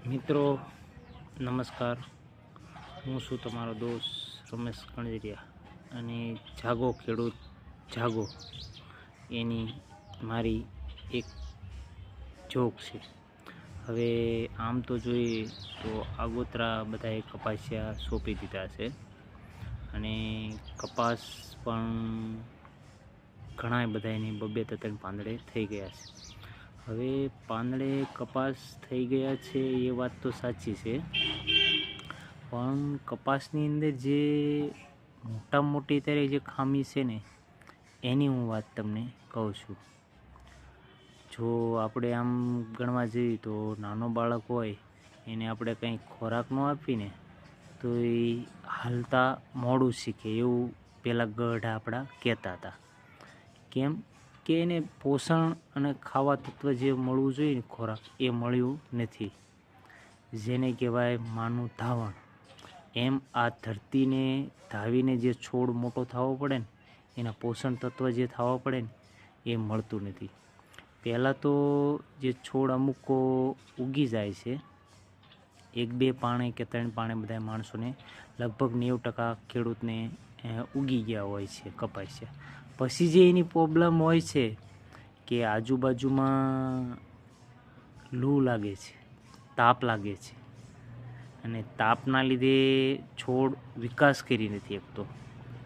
મિત્રો નમસ્કાર, હું છું તમારો દોસ્ત રમેશ કણજરિયા અને જાગો ખેડૂત જાગો એની મારી એક જોક છે. હવે આમ તો જોઈએ તો આગોતરા બધાએ કપાસિયા સોંપી દીધા છે અને કપાસ પણ ઘણા બધાની બબે ત્રણ પાંદડે થઈ ગયા છે. હવે પાંદડે કપાસ થઈ ગયા છે એ વાત તો સાચી છે, પણ કપાસની અંદર જે મોટી અત્યારે જે ખામી છે ને એની હું વાત તમને કહું છું. જો આપણે આમ ગણવા જઈએ તો નાનો બાળક હોય એને આપણે કંઈ ખોરાક ન આપીને તો એ હાલતા મોડું શીખે એવું પહેલાં ગઢા આપણા કહેતા હતા. કેમ કે એને પોષણ અને ખાવા તત્વ જે મળવું જોઈએ ને ખોરાક એ મળ્યું નથી, જેને કહેવાય માનું ધાવણ. એમ આ ધરતીને ધાવીને જે છોડ મોટો થવો પડે ને એના પોષણ તત્વ જે થવા પડે ને એ મળતું નથી. પહેલાં તો જે છોડ અમુક ઉગી જાય છે, 1-2 પાણે કે 3 પાણે બધા માણસોને લગભગ 90% ખેડૂતને ઉગી ગયા હોય છે કપાસિયા. પછી જે એની પ્રોબ્લેમ હોય છે કે આજુબાજુમાં લૂ લાગે છે, તાપ લાગે છે અને તાપના લીધે છોડ વિકાસ કરી નથી શકતો.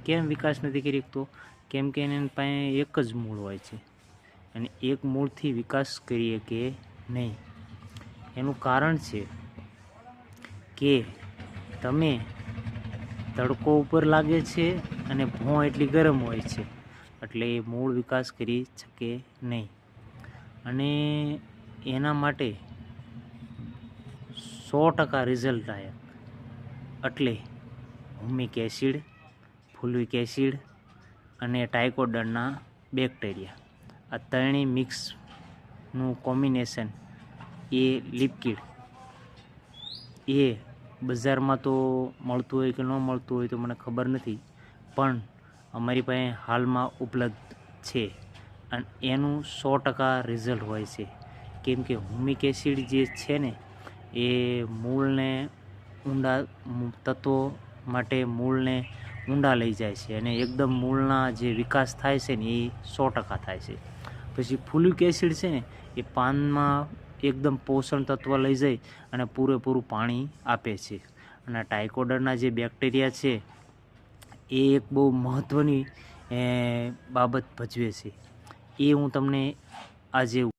કેમ વિકાસ નથી કરી શકતો? કેમ કે એની પાસે એક જ મૂળ હોય છે અને એક મૂળથી વિકાસ કરી શકે નહીં. એનું કારણ છે કે તમે તડકો ઉપર લાગે છે અને ભોં એટલી ગરમ હોય છે એટલે એ મૂળ વિકાસ કરી શકે નહીં. અને એના માટે 100% રિઝલ્ટ આવ્યા એટલે હ્યુમિક એસિડ, ફોલિક એસિડ અને ટ્રાઇકોડર્મા બેક્ટેરિયા, આ ત્રણેય મિક્સનું કોમ્બિનેશન એ લિક્વિડ એ બજારમાં તો મળતું હોય કે ન મળતું હોય તો મને ખબર નથી, પણ અમારી પાસે હાલમાં ઉપલબ્ધ છે અને એનું 100% રિઝલ્ટ હોય છે. કેમ કે હ્યુમિક એસિડ જે છે ને એ મૂળને ઊંડા તત્વો માટે મૂળને ઊંડા લઈ જાય છે અને એકદમ મૂળના જે વિકાસ થાય છે ને એ 100% થાય છે. પછી ફોલિક એસિડ છે ને એ પાનમાં એકદમ પોષણ તત્વ લઈ જાય અને પૂરેપૂરું પાણી આપે છે. અને ટ્રાઇકોડર્મા જે બેક્ટેરિયા છે એ એક બહુ મહત્ત્વની બાબત ભજવે છે. એ હું તમને આજે